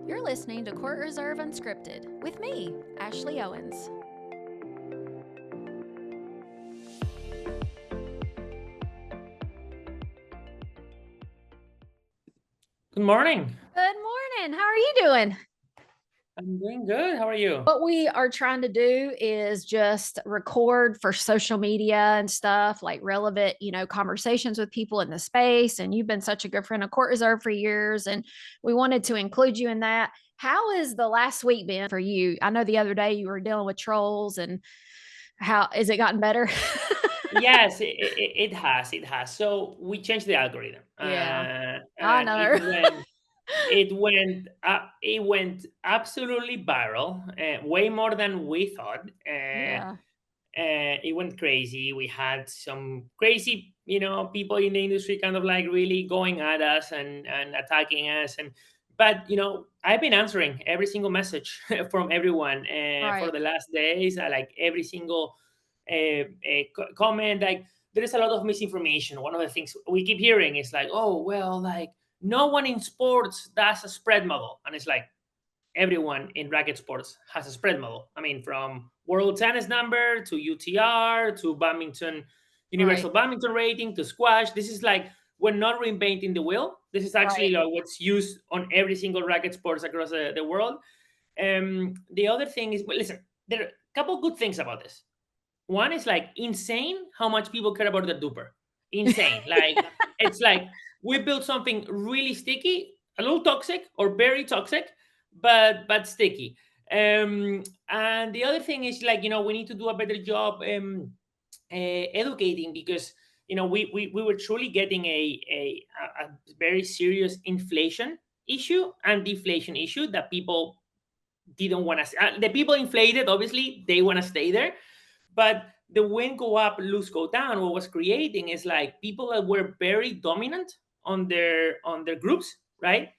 You're listening to Court Reserve Unscripted with me, Ashley Owens. Good morning. Good morning. How are you doing? I'm doing good. How are you? What we are trying to do is just record for social media and stuff, like relevant, conversations with people in the space. And you've been such a good friend of Court Reserve for years, and we wanted to include you in that. How has the last week been for you? I know the other day you were dealing with trolls, and how is it gotten better? Yes, it has. It has. So we changed the algorithm, Yeah, I and know. it went absolutely viral, way more than we thought. Yeah. It went crazy. We had some crazy, people in the industry kind of like really going at us and attacking us. But I've been answering every single message from everyone for Right. the last days. Like every single comment. Like there is a lot of misinformation. One of the things we keep hearing is like, oh well, like no one in sports does a spread model, and it's like everyone in racket sports has a spread model. I mean, from world tennis number to UTR to badminton, Right. universal badminton rating to squash. This is like we're not reinventing the wheel. This is actually Right. like what's used on every single racket sports across the world. The other thing is, well, listen, there are a couple good things about this. One is like insane how much people care about the DUPR. Insane. Like it's like we built something really sticky, a little toxic or very toxic, but sticky. And the other thing is like we need to do a better job educating because we were truly getting a very serious inflation issue and deflation issue that people didn't want to. The people inflated, obviously, they want to stay there, but the win go up, lose go down. What was creating is like people that were very dominant on their groups, right,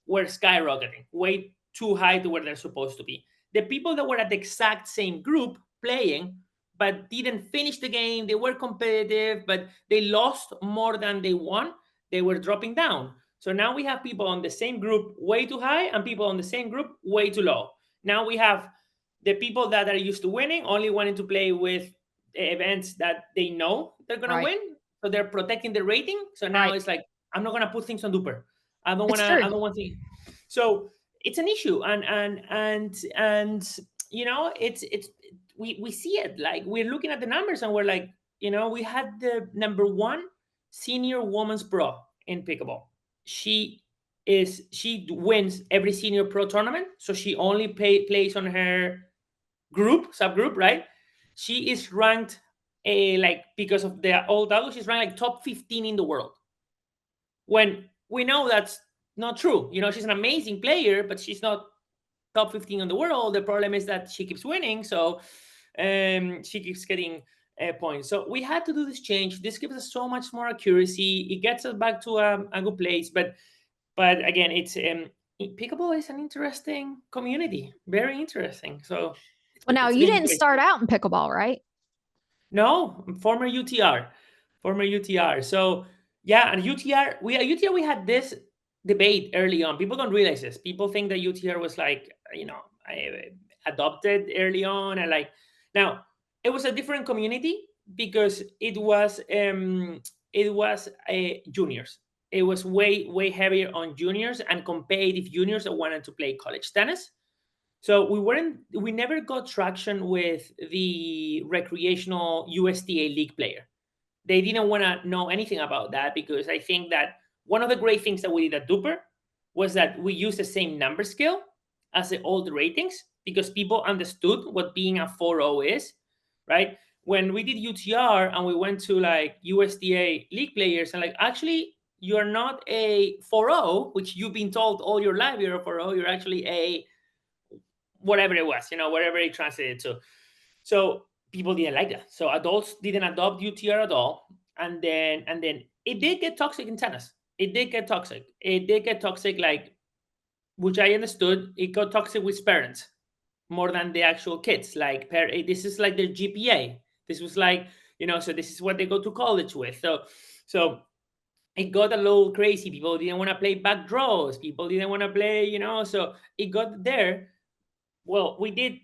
were skyrocketing way too high to where they're supposed to be. The people that were at the exact same group playing but didn't finish the game, they were competitive, but they lost more than they won, they were dropping down. So now we have people on the same group way too high and people on the same group way too low. Now we have the people that are used to winning only wanting to play with events that they know they're gonna Right. win, so they're protecting the rating. So now Right. it's like I'm not gonna put things on Duper. I don't It's wanna. true. I don't want to. So it's an issue, and it's we see it like we're looking at the numbers and we're like we had the number one senior women's pro in pickleball. She wins every senior pro tournament, so she only plays on her subgroup, right? She is ranked like because of the old adult, she's ranked like top 15 in the world. When we know that's not true. She's an amazing player, but she's not top 15 in the world. The problem is that she keeps winning, so she keeps getting points. So we had to do this change. This gives us so much more accuracy. It gets us back to a good place. But again, it's pickleball is an interesting community, very interesting. So Well, now it's you been didn't great. start out in pickleball, right? No, former UTR. So yeah, and UTR we had this debate early on. People don't realize this. People think that UTR was like adopted early on, and like now it was a different community because it was juniors. It was way heavier on juniors and competitive juniors that wanted to play college tennis. So we never got traction with the recreational USTA league player. They didn't want to know anything about that because I think that one of the great things that we did at Duper was that we used the same number scale as the old ratings because people understood what being a 4-0 is, right? When we did UTR and we went to like USDA league players and like actually you're not a 4-0, which you've been told all your life you're a 4-0, you're actually a whatever it was, whatever it translated to. So people didn't like that. So adults didn't adopt UTR at all. And then it did get toxic in tennis. It did get toxic. It did get toxic, like which I understood. It got toxic with parents more than the actual kids. Like this is like their GPA. This was like so this is what they go to college with. So it got a little crazy. People didn't want to play back draws. People didn't want to play, so it got there. Well, we did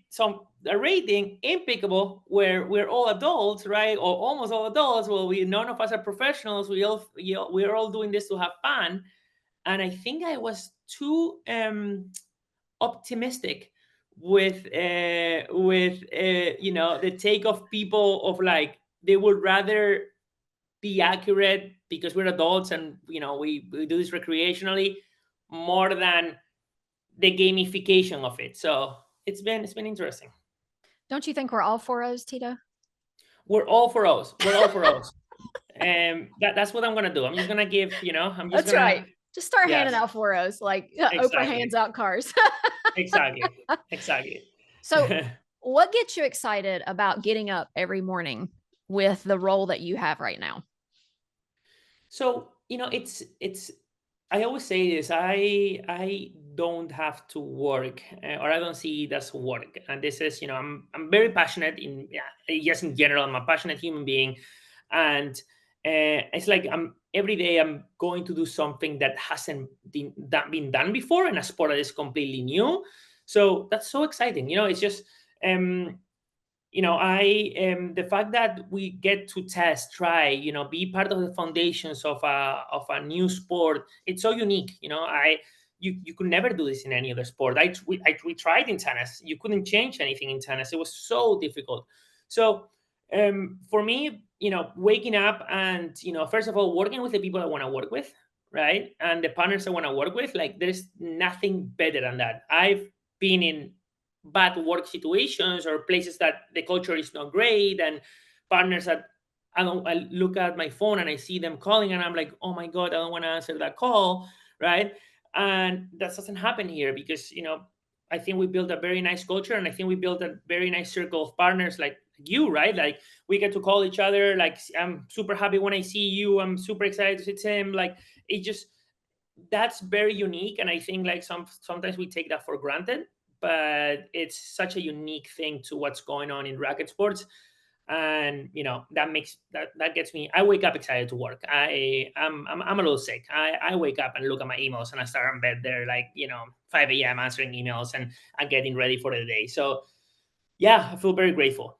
a rating in Pickleball where we're all adults, right? Or almost all adults. Well, none of us are professionals. We're all doing this to have fun. And I think I was too optimistic with the take of people of like they would rather be accurate because we're adults and we do this recreationally more than the gamification of it. So it's been interesting. Don't you think we're all 4 O's, Tito? We're all for O's. We're all for O's. That's what I'm gonna do. I'm just gonna give, I'm just That's gonna, right. Just start handing yes, out 4 O's like Oprah exactly. hands out cars. Exactly. Exactly. So, what gets you excited about getting up every morning with the role that you have right now? So, it's I always say this. I don't have to work, or I don't see it as work. And this is, I'm very passionate in, yeah, just in general. I'm a passionate human being, and it's like every day I'm going to do something that hasn't been done before in a sport that is completely new. So that's so exciting. It's just um I the fact that we get to test, try, be part of the foundations of a new sport. It's so unique. You could never do this in any other sport. We tried in tennis. You couldn't change anything in tennis. It was so difficult. So for me, waking up and first of all, working with the people I want to work with, right, and the partners I want to work with, like there's nothing better than that. I've been in bad work situations or places that the culture is not great and partners that I look at my phone and I see them calling and I'm like, oh my god, I don't want to answer that call, right? And that doesn't happen here because I think we built a very nice culture and I think we built a very nice circle of partners like you, right? Like we get to call each other. Like I'm super happy when I see you. I'm super excited to see Tim. Like it just that's very unique and I think like sometimes we take that for granted, but it's such a unique thing to what's going on in racket sports. And that gets me. I wake up excited to work. I'm a little sick. I wake up and look at my emails and I start in bed there like 5 a.m. answering emails and getting ready for the day. So yeah, I feel very grateful.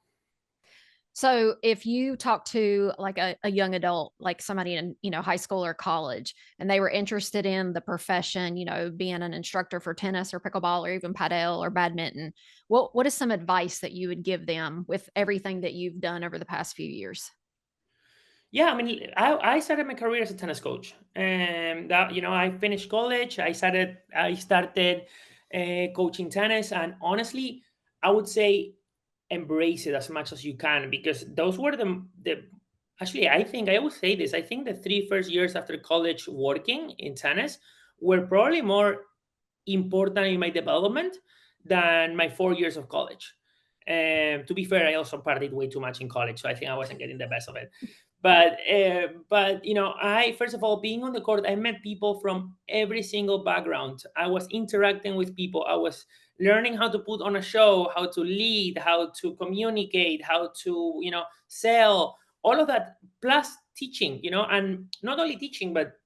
So if you talk to like a young adult, like somebody in, high school or college, and they were interested in the profession, being an instructor for tennis or pickleball or even padel or badminton, what is some advice that you would give them with everything that you've done over the past few years? Yeah, I mean, I started my career as a tennis coach, and that I finished college. I started coaching tennis, and honestly, I would say embrace it as much as you can because those were the actually I think I always say this. I think the 3 first years after college working in tennis were probably more important in my development than my 4 years of college. To be fair, I also partied way too much in college, so I think I wasn't getting the best of it. But I first of all being on the court, I met people from every single background. I was interacting with people. I was learning how to put on a show, how to lead, how to communicate, how to sell, all of that plus teaching. And not only teaching but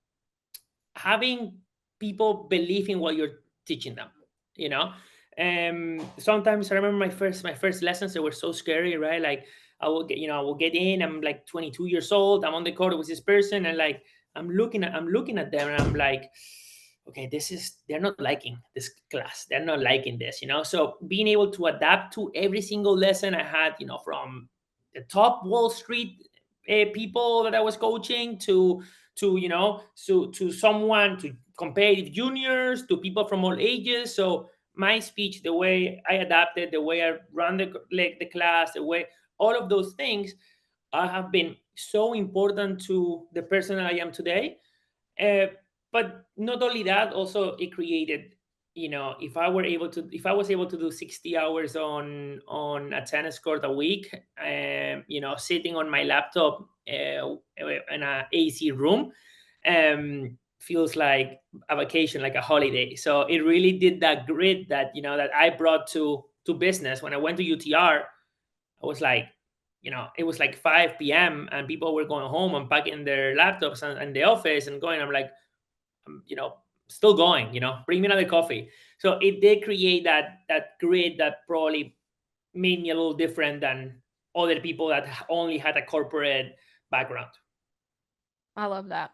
having people believe in what you're teaching them you know Sometimes I remember my first lessons, they were so scary, right? Like I will get in, I'm like 22 years old, I'm on the court with this person, and like I'm looking at them and I'm like, okay, they're not liking this class, they're not liking this. So being able to adapt to every single lesson I had, from the top Wall Street people that I was coaching to someone, to competitive juniors, to people from all ages. So my speech, the way I adapted, the way I run the class, the way all of those things have been so important to the person I am today. uh, but not only that, also it created, if I was able to do 60 hours on a tennis court a week, sitting on my laptop in a AC room, feels like a vacation, like a holiday. So it really did that grit that I brought to business. When I went to UTR, I was like, it was like 5 p.m. and people were going home and packing their laptops and the office and going. I'm like, still going, bring me another coffee. So it did create that grid that probably made me a little different than other people that only had a corporate background. I love that.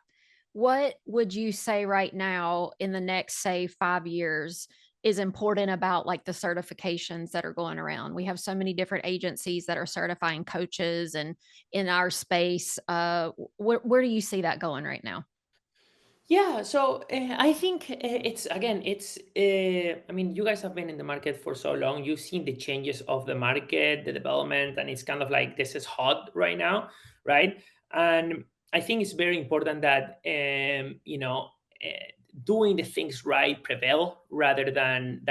What would you say right now in the next, say, 5 years is important about like the certifications that are going around? We have so many different agencies that are certifying coaches and in our space. Where do you see that going right now? Yeah, so I think I mean, you guys have been in the market for so long. You've seen the changes of the market, the development, and it's kind of like this is hot right now, right? And I think it's very important that doing the things right prevail rather than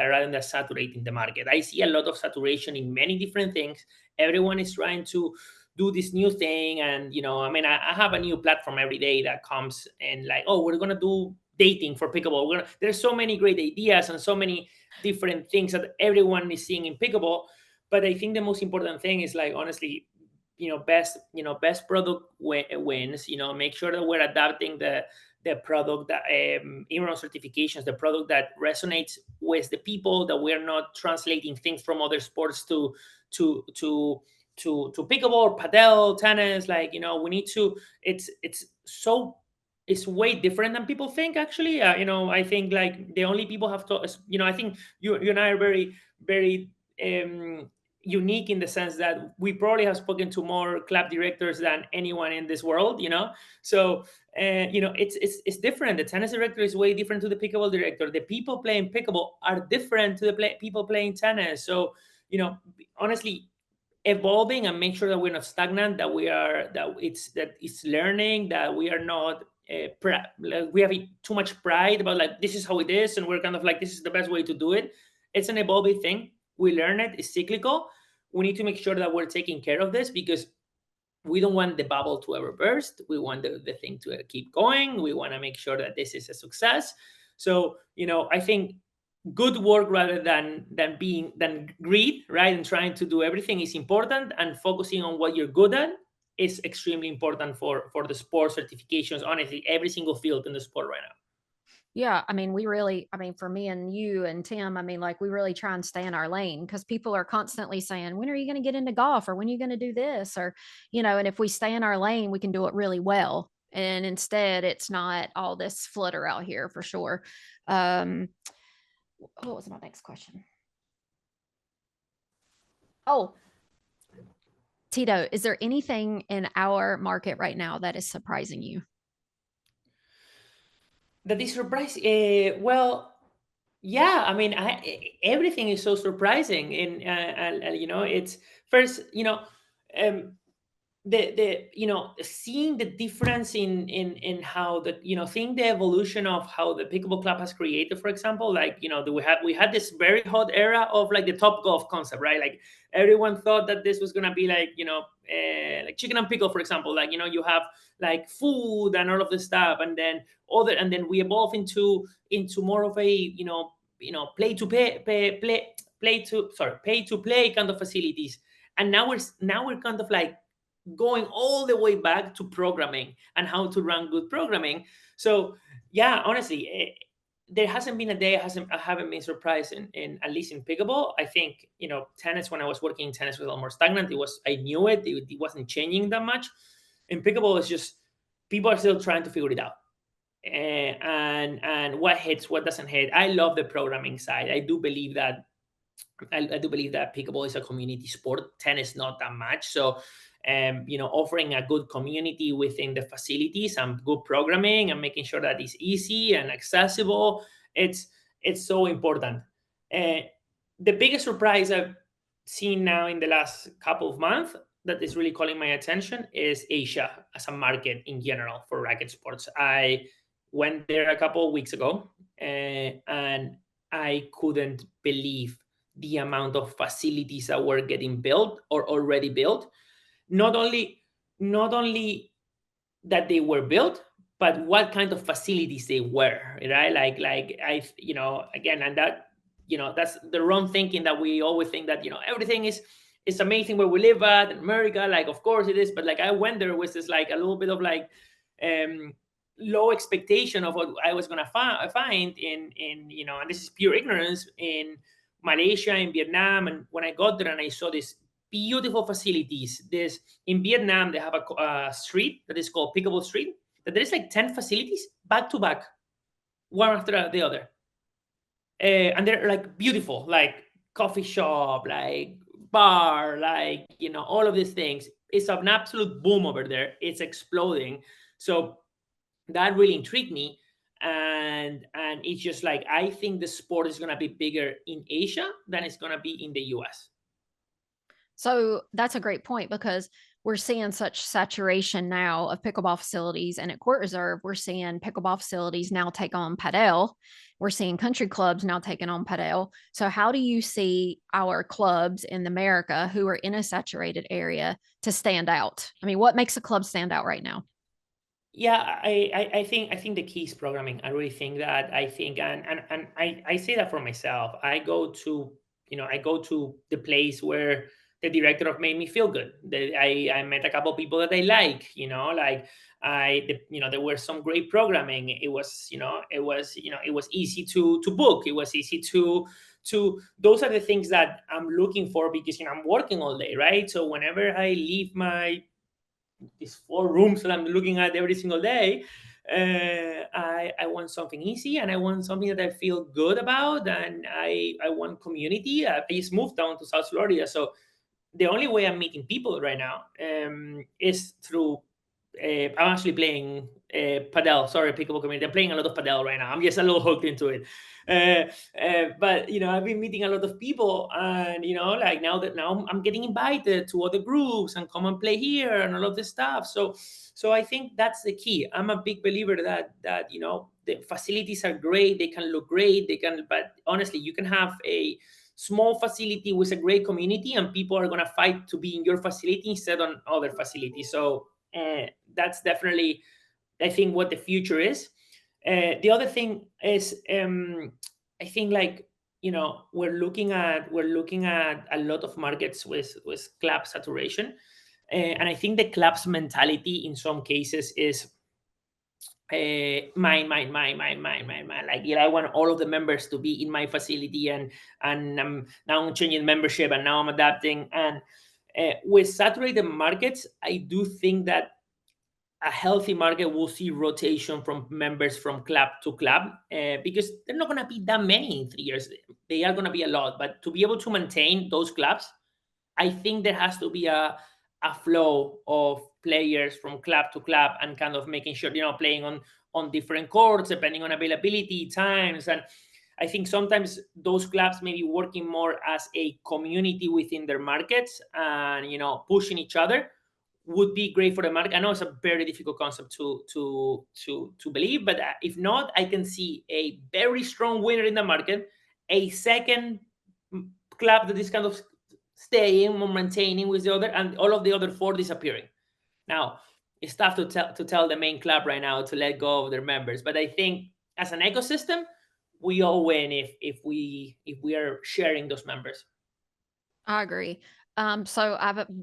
saturating the market. I see a lot of saturation in many different things. Everyone is trying to do this new thing, and I mean, I have a new platform every day that comes and like, oh, we're gonna do dating for pickleball. There's so many great ideas and so many different things that everyone is seeing in pickleball. But I think the most important thing is, like, honestly, best product wins. Make sure that we're adapting the product that even on certifications, the product that resonates with the people, that we're not translating things from other sports to to to pickleball, padel, tennis. Like, we need to. It's way different than people think. Actually, I think like the only people have to. I think you and I are very very unique in the sense that we probably have spoken to more club directors than anyone in this world. So it's different. The tennis director is way different to the pickleball director. The people playing pickleball are different to the people playing tennis. So honestly, evolving and make sure that we're not stagnant, that it's learning, that we are not like we have too much pride about like this is how it is, and we're kind of like this is the best way to do it. It's an evolving thing. We learn it's cyclical. We need to make sure that we're taking care of this, because we don't want the bubble to ever burst. We want the thing to keep going. We want to make sure that this is a success. So I think good work rather than greed, right, and trying to do everything is important, and focusing on what you're good at is extremely important for the sport certifications. Honestly, every single field in the sport right now. Yeah, I mean, for me and you and Tim, I mean, like we really try and stay in our lane because people are constantly saying, when are you going to get into golf, or when are you going to do this? Or, and if we stay in our lane, we can do it really well. And instead, it's not all this flutter out here for sure. Um, what was my next question? Oh, Tito, is there anything in our market right now that is surprising you? That is surprise. Well, yeah. I mean, everything is so surprising, and it's first. Um, the seeing the difference in how seeing the evolution of how the pickleball club has created, for example, like we had this very hot era of like the top golf concept, right? Like everyone thought that this was gonna be like like chicken and pickle, for example, like you have like food and all of this stuff, and then we evolve into more of a pay to play kind of facilities. And now we're kind of like going all the way back to programming and how to run good programming. So yeah, honestly, there hasn't been a day I haven't been surprised in at least in pickleball. I think tennis, when I was working in tennis, was a little more stagnant. I knew it wasn't changing that much. In pickleball, it's just people are still trying to figure it out. And what hits, what doesn't hit. I love the programming side. I do believe that pickleball is a community sport. Tennis not that much. So, offering a good community within the facilities and good programming and making sure that it's easy and accessible. It's so important. Uh, the biggest surprise I've seen now in the last couple of months that is really calling my attention is Asia as a market in general for racket sports. I went there a couple of weeks ago, and I couldn't believe the amount of facilities that were getting built or already built. Not only that they were built, but what kind of facilities they were, right? Like again, and that's the wrong thinking, that we always think that everything it's amazing where we live at in America. Like, of course it is, but like I went there with this like a little bit of like low expectation of what I was gonna find in and this is pure ignorance in Malaysia, in Vietnam. And when I got there and I saw these beautiful facilities, this in Vietnam they have a street that is called Pickleball Street. That there is like 10 facilities back to back, one after the other, and they're like beautiful, like coffee shop, like bar, like all of these things. It's an absolute boom over there. It's exploding. So that really intrigued me, and it's just like I think the sport is going to be bigger in Asia than it's going to be in the US. So that's a great point, because we're seeing such saturation now of pickleball facilities. And at Court Reserve, we're seeing pickleball facilities now take on Padel. We're seeing country clubs now taking on Padel. So how do you see our clubs in America who are in a saturated area to stand out? I mean, what makes a club stand out right now? Yeah, I think the key is programming. I really think that. I think, and I say that for myself. I go to the place where the director of made me feel good. I met a couple of people that I like. Like there were some great programming. It was easy to book. It was easy to. Those are the things that I'm looking for, because I'm working all day, right? So whenever I leave these 4 rooms that I'm looking at every single day, I want something easy, and I want something that I feel good about, and I want community. I just moved down to South Florida, so the only way I'm meeting people right now is through. I'm actually playing padel. Sorry, pickleball community. I'm playing a lot of padel right now. I'm just a little hooked into it. But I've been meeting a lot of people, and like now I'm getting invited to other groups and come and play here and all of this stuff. So I think that's the key. I'm a big believer that the facilities are great. They can look great. But honestly, you can have a small facility with a great community, and people are going to fight to be in your facility instead on other facilities. So that's definitely, I think, what the future is. The other thing is, I think, like, we're looking at a lot of markets with club saturation, and I think the club's mentality in some cases is mine, mine, mine, mine, mine, mine, mine. Like, I want all of the members to be in my facility, and now I'm changing membership, and now I'm adapting. And with saturated markets, I do think that a healthy market will see rotation from members from club to club, because they're not going to be that many in 3 years. They are going to be a lot, but to be able to maintain those clubs, I think there has to be a flow of players from club to club, and kind of making sure playing on different courts depending on availability times. And I think sometimes those clubs may be working more as a community within their markets, and pushing each other would be great for the market. I know it's a very difficult concept to believe, but if not, I can see a very strong winner in the market, a second club that is kind of staying or maintaining with the other, and all of the other 4 disappearing. Now, it's tough to tell the main club right now to let go of their members, but I think as an ecosystem, we all win if we are sharing those members. I agree. So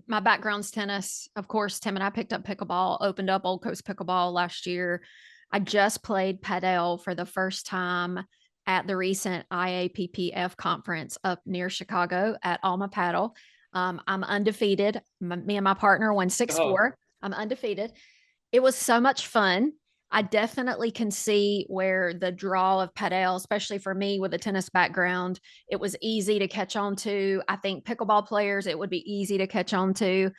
my background's tennis. Of course, Tim and I picked up pickleball, opened up Old Coast Pickleball last year. I just played Padel for the first time at the recent IAPPF conference up near Chicago at Alma Paddle. I'm undefeated. Me and my partner won 6-4. Oh, I'm undefeated. It was so much fun. I definitely can see where the draw of Padel, especially for me with a tennis background, it was easy to catch on to. I think pickleball players, it would be easy to catch on to.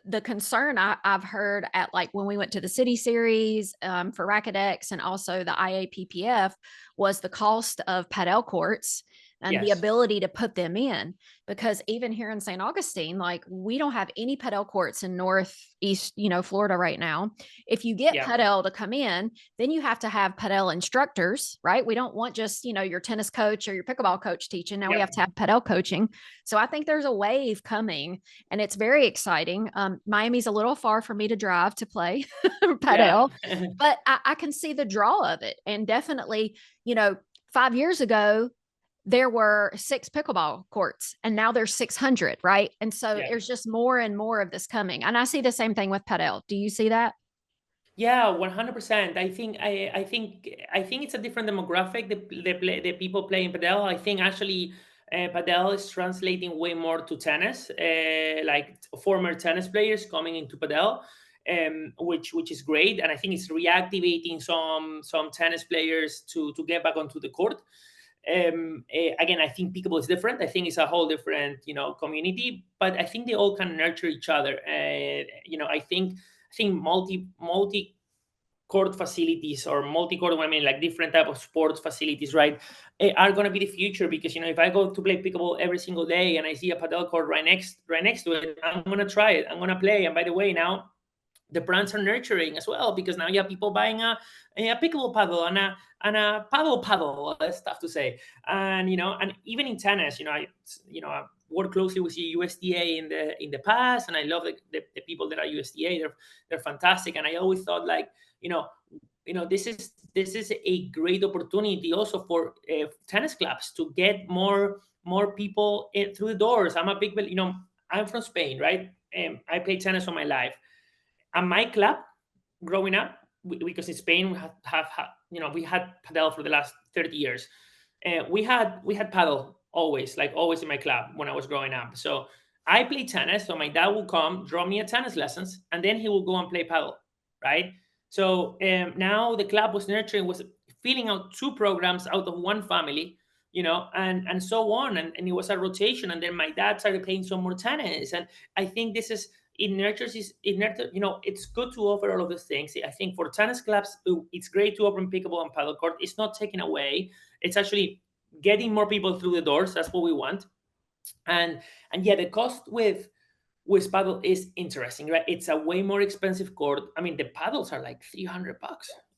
The concern I've heard at, like, when we went to the City Series for Racquet and also the IAPPF, was the cost of Padel courts and the yes. ability to put them in. Because even here in St. Augustine, like, we don't have any Padel courts in Northeast, Florida right now. If you get Yeah. Padel to come in, then you have to have Padel instructors, right? We don't want just, your tennis coach or your pickleball coach teaching. Now we have Yep. to have Padel coaching. So I think there's a wave coming, and it's very exciting. Miami's a little far for me to drive to play Yeah. Padel, but I can see the draw of it. And definitely, 5 years ago, there were 6 pickleball courts and now there's 600, right? And so Yeah. there's just more and more of this coming. And I see the same thing with Padel. Do you see that? Yeah, 100%. I think it's a different demographic. The people playing padel. I think actually padel is translating way more to tennis. Like former tennis players coming into padel, which is great, and I think it's reactivating some tennis players to get back onto the court. Again, I think pickleball is different. I think it's a whole different community, but I think they all can nurture each other. I think multi court facilities or multi court, I mean, like different type of sports facilities, right, are going to be the future. Because if I go to play pickleball every single day and I see a paddle court right next to it, I'm going to try it. I'm going to play. And by the way, now the brands are nurturing as well, because now you have people buying a pickleball paddle and a paddle. That's tough to say. And even in tennis, I worked closely with the USDA in the past, and I love the people that are USDA. They're fantastic, and I always thought, like, you know this is a great opportunity also for tennis clubs to get more people in through the doors. I'm from Spain, right? I played tennis all my life. And my club, growing up, because in Spain we had padel for the last 30 years. We had padel always, like always in my club when I was growing up. So I played tennis. So my dad will come, draw me a tennis lessons, and then he will go and play padel, right? So now the club was filling out 2 programs out of 1 family, and so on, and it was a rotation. And then my dad started playing some more tennis, and I think this is it nurtures is it nurtures, it's good to offer all of those things. I think for tennis clubs, it's great to open pickleball and paddle court. It's not taken away. It's actually getting more people through the doors. That's what we want. And yeah, the cost with paddle is interesting, right? It's a way more expensive court. I mean, the paddles are like $300.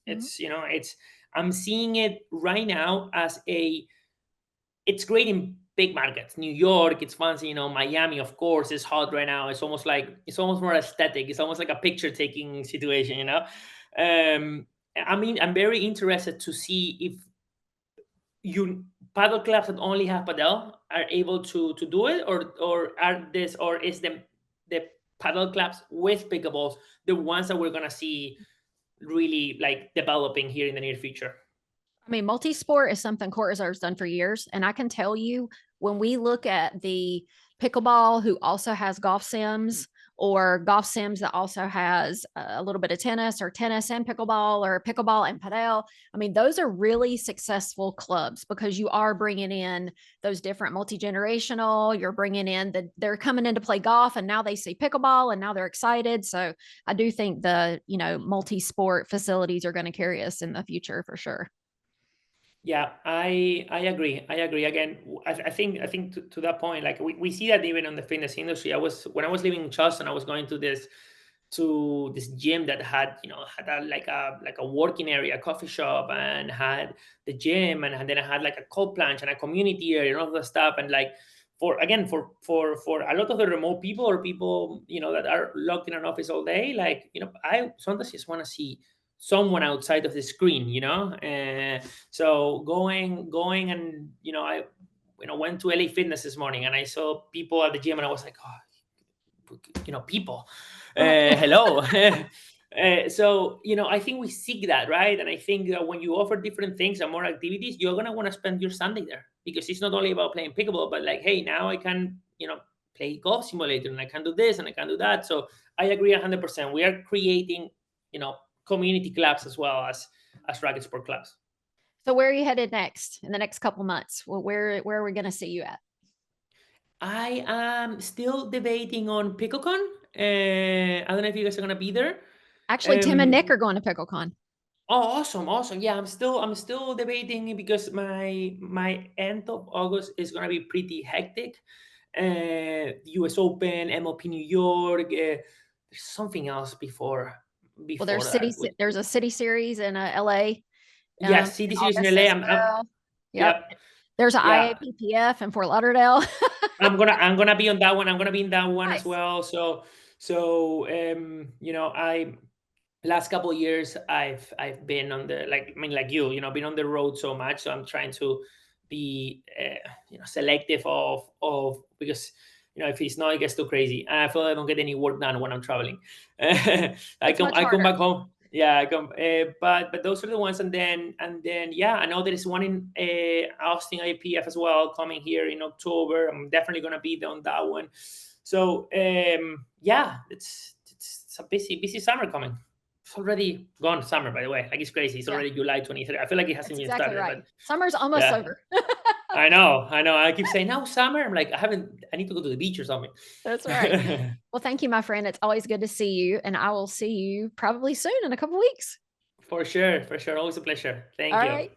Mhm. It's I'm seeing it right now as it's great in big markets. New York, it's fancy. Miami, of course, is hot right now. It's almost more aesthetic. It's almost like a picture taking situation. I mean, I'm very interested to see if you paddle clubs that only have paddle are able to do it, or is the paddle clubs with pickleballs the ones that we're gonna see really like developing here in the near future. I mean, multi-sport is something Court Reserve's done for years. And I can tell you, when we look at the pickleball, who also has golf sims, or golf sims that also has a little bit of tennis, or tennis and pickleball, or pickleball and padel. I mean, those are really successful clubs because you are bringing in those different multi-generational. You're bringing in they're coming in to play golf, and now they see pickleball, and now they're excited. So I do think the multi-sport facilities are going to carry us in the future for sure. Yeah, I agree. I agree. Again, I think to that point, like we see that even on the fitness industry. When I was living in Charleston, I was going to this gym that had like a working area, a coffee shop, and had the gym, and then I had like a cold plunge and a community area and all that stuff. And like for a lot of the remote people, or people that are locked in an office all day, like I sometimes just want to see someone outside of the screen. So going and I went to LA Fitness this morning, and I saw people at the gym, and I was like, oh, people, hello. So I think we seek that, right? And I think that when you offer different things and more activities, you're going to want to spend your Sunday there, because it's not only about playing pickleball, but like, hey, now I can play golf simulator, and I can do this and I can do that. So I agree 100%. We are creating you know community clubs as well as racket sport clubs. So where are you headed next in the next couple months? Well, where are we going to see you at? I am still debating on PickleCon. I don't know if you guys are gonna be there. Actually, Tim and Nick Um, are going to PickleCon. oh, awesome, awesome. Yeah, I'm still debating, because my end of August is gonna be pretty hectic. U.S. Open, MLP New York. There's something else before Well, before that. there's a city series in LA Yes, in CD series in August LA. as I'm well. Yep. Yep. There's an Yeah. IAPPF in Fort Lauderdale. I'm gonna be on that one. I'm gonna be in that one as Nice. well. I last couple of years I've been on the, like, I mean, like, been on the road so much. So I'm trying to be selective of because if it's not, it gets too crazy. And I feel I don't get any work done when I'm traveling. I come back home. Yeah, I come. But those are the ones, and then yeah, I know there is one in Austin IPF as well coming here in October. I'm definitely gonna be there on that one. So yeah, it's a busy summer coming. It's already gone summer, by the way. Like, it's crazy. It's already July 23rd. I feel like it hasn't even started. Right. But summer's almost over. I know. I keep saying, now summer. I'm like, I need to go to the beach or something. That's right. Well, thank you, my friend. It's always good to see you. And I will see you probably soon in a couple weeks. For sure. Always a pleasure. Thank All you. right.